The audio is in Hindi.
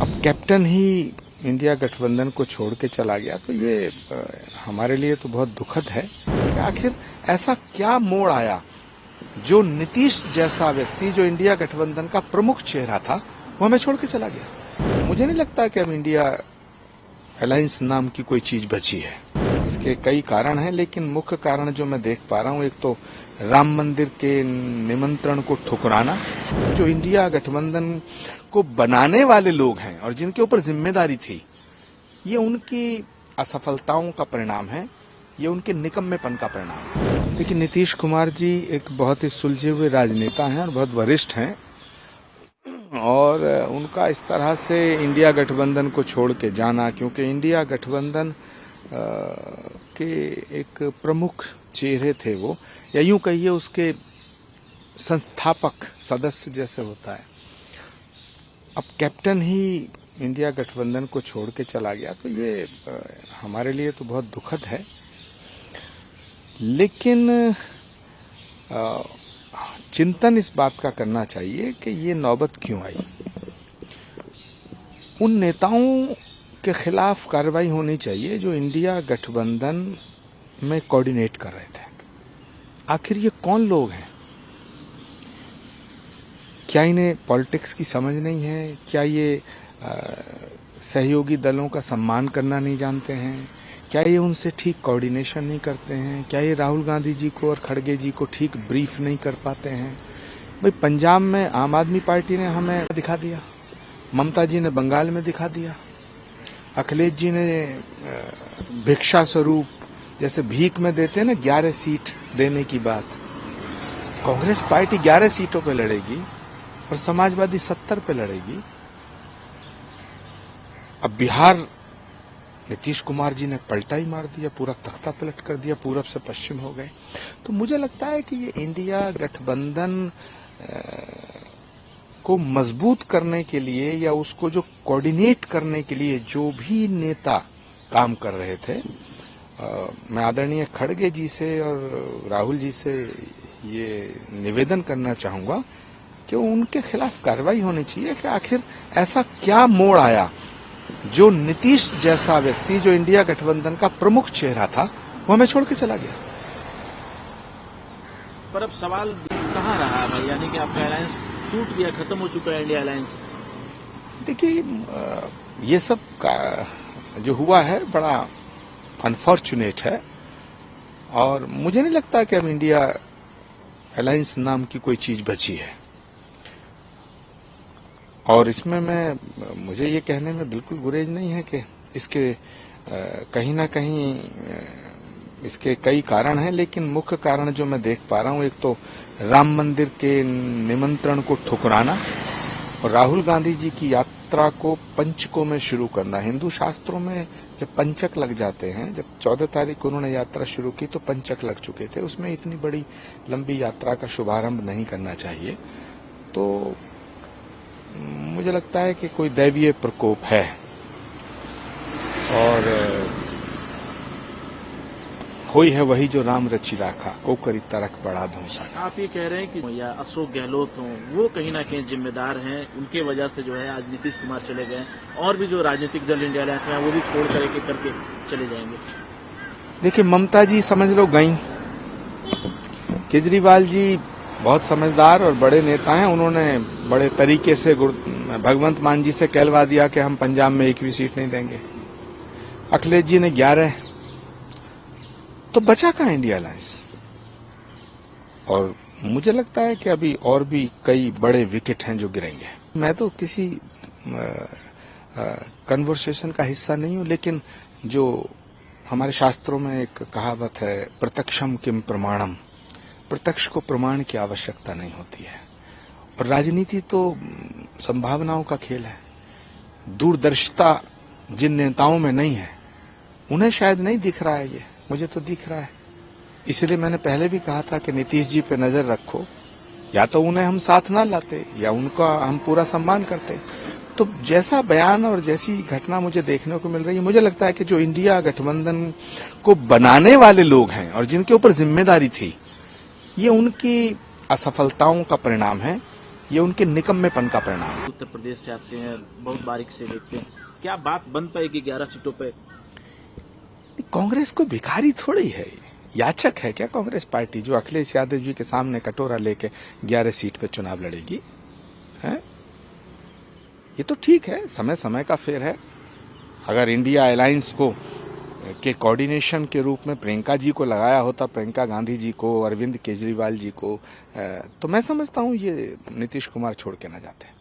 अब कैप्टन ही इंडिया गठबंधन को छोड़ के चला गया तो ये हमारे लिए तो बहुत दुखद है कि आखिर ऐसा क्या मोड़ आया जो नीतीश जैसा व्यक्ति जो इंडिया गठबंधन का प्रमुख चेहरा था वो हमें छोड़ के चला गया। मुझे नहीं लगता कि अब इंडिया अलायंस नाम की कोई चीज बची है। इसके कई कारण हैं, लेकिन मुख्य कारण जो मैं देख पा रहा हूं, एक तो राम मंदिर के निमंत्रण को ठुकराना। जो इंडिया गठबंधन को बनाने वाले लोग हैं और जिनके ऊपर जिम्मेदारी थी, ये उनकी असफलताओं का परिणाम है, ये उनके निकम्मेपन का परिणाम है। देखिए, नीतीश कुमार जी एक बहुत ही सुलझे हुए राजनेता हैं और बहुत वरिष्ठ हैं, और उनका इस तरह से इंडिया गठबंधन को छोड़ के जाना, क्योंकि इंडिया गठबंधन के एक प्रमुख चेहरे थे वो, या यूं कहिए उसके संस्थापक सदस्य जैसे होता है। अब कैप्टन ही इंडिया गठबंधन को छोड़ के चला गया तो ये हमारे लिए तो बहुत दुखद है, लेकिन चिंतन इस बात का करना चाहिए कि ये नौबत क्यों आई। उन नेताओं के खिलाफ कार्रवाई होनी चाहिए जो इंडिया गठबंधन में कोऑर्डिनेट कर रहे थे। आखिर ये कौन लोग हैं? क्या इन्हें पॉलिटिक्स की समझ नहीं है? क्या ये सहयोगी दलों का सम्मान करना नहीं जानते हैं? क्या ये उनसे ठीक कोऑर्डिनेशन नहीं करते हैं? क्या ये राहुल गांधी जी को और खड़गे जी को ठीक ब्रीफ नहीं कर पाते हैं? भाई, पंजाब में आम आदमी पार्टी ने हमें दिखा दिया, ममता जी ने बंगाल में दिखा दिया, अखिलेश जी ने भिक्षा स्वरूप जैसे भीख में देते हैं ना 11 सीट देने की बात, कांग्रेस पार्टी 11 सीटों पे लड़ेगी और समाजवादी 70 पे लड़ेगी। अब बिहार नीतीश कुमार जी ने पलटा ही मार दिया, पूरा तख्ता पलट कर दिया, पूरब से पश्चिम हो गए। तो मुझे लगता है कि ये इंडिया गठबंधन को मजबूत करने के लिए या उसको जो कोऑर्डिनेट करने के लिए जो भी नेता काम कर रहे थे, मैं आदरणीय खड़गे जी से और राहुल जी से ये निवेदन करना चाहूंगा कि उनके खिलाफ कार्रवाई होनी चाहिए कि आखिर ऐसा क्या मोड़ आया जो नीतीश जैसा व्यक्ति जो इंडिया गठबंधन का प्रमुख चेहरा था वो हमें छोड़ के चला गया। पर अब सवाल कहाँ रहा भाई, यानी कि आपका अलायंस टूट गया, खत्म हो चुका है इंडिया अलायंस। देखिए, ये सब का जो हुआ है बड़ा अनफॉर्चुनेट है, और मुझे नहीं लगता कि अब इंडिया अलायंस नाम की कोई चीज बची है। और इसमें मुझे ये कहने में बिल्कुल गुरेज नहीं है कि इसके कहीं ना कहीं इसके कई कारण हैं, लेकिन मुख्य कारण जो मैं देख पा रहा हूं, एक तो राम मंदिर के निमंत्रण को ठुकराना और राहुल गांधी जी की यात्रा को पंचकों में शुरू करना। हिंदू शास्त्रों में जब पंचक लग जाते हैं, जब 14 तारीख को उन्होंने यात्रा शुरू की तो पंचक लग चुके थे, उसमें इतनी बड़ी लंबी यात्रा का शुभारंभ नहीं करना चाहिए। तो मुझे लगता है कि कोई दैवीय प्रकोप है, और होई है वही जो राम रचि राखा, को करी तरक बड़ा धूसा। आप ये कह रहे हैं कि या अशोक गहलोत हों, वो कहीं ना कहीं जिम्मेदार हैं, उनके वजह से जो है आज नीतीश कुमार चले गए, और भी जो राजनीतिक दल इंडिया अलायंस में वो भी छोड़ करके चले जाएंगे। देखिए, ममता जी समझ लो गई, केजरीवाल जी बहुत समझदार और बड़े नेता हैं, उन्होंने बड़े तरीके से भगवंत मान जी से कहलवा दिया कि हम पंजाब में एक भी सीट नहीं देंगे। अखिलेश जी ने 11, तो बचा कहाँ इंडिया अलायंस? और मुझे लगता है कि अभी और भी कई बड़े विकेट हैं जो गिरेंगे। मैं तो किसी कन्वर्सेशन का हिस्सा नहीं हूं, लेकिन जो हमारे शास्त्रों में एक कहावत है, प्रत्यक्षम किम प्रमाणम, प्रत्यक्ष को प्रमाण की आवश्यकता नहीं होती है। और राजनीति तो संभावनाओं का खेल है। दूरदर्शिता जिन नेताओं में नहीं है उन्हें शायद नहीं दिख रहा है, ये मुझे तो दिख रहा है। इसलिए मैंने पहले भी कहा था कि नीतीश जी पे नजर रखो, या तो उन्हें हम साथ ना लाते या उनका हम पूरा सम्मान करते। तो जैसा बयान और जैसी घटना मुझे देखने को मिल रही है, मुझे लगता है कि जो इंडिया गठबंधन को बनाने वाले लोग हैं और जिनके ऊपर जिम्मेदारी थी, ये उनकी असफलताओं का परिणाम है, ये उनके निकम्मेपन का परिणाम है। उत्तर प्रदेश से आते हैं, बहुत बारीक से देखते हैं, क्या बात बन पाएगी 11 सीटों पे? कांग्रेस कोई भिखारी थोड़ी है, याचक है क्या कांग्रेस पार्टी जो अखिलेश यादव जी के सामने कटोरा लेके 11 सीट पे चुनाव लड़ेगी? है ये तो ठीक है, समय समय का फेर है। अगर इंडिया अलायंस को के कोऑर्डिनेशन के रूप में प्रियंका जी को लगाया होता, प्रियंका गांधी जी को, अरविंद केजरीवाल जी को, तो मैं समझता हूं ये नीतीश कुमार छोड़ के ना जाते।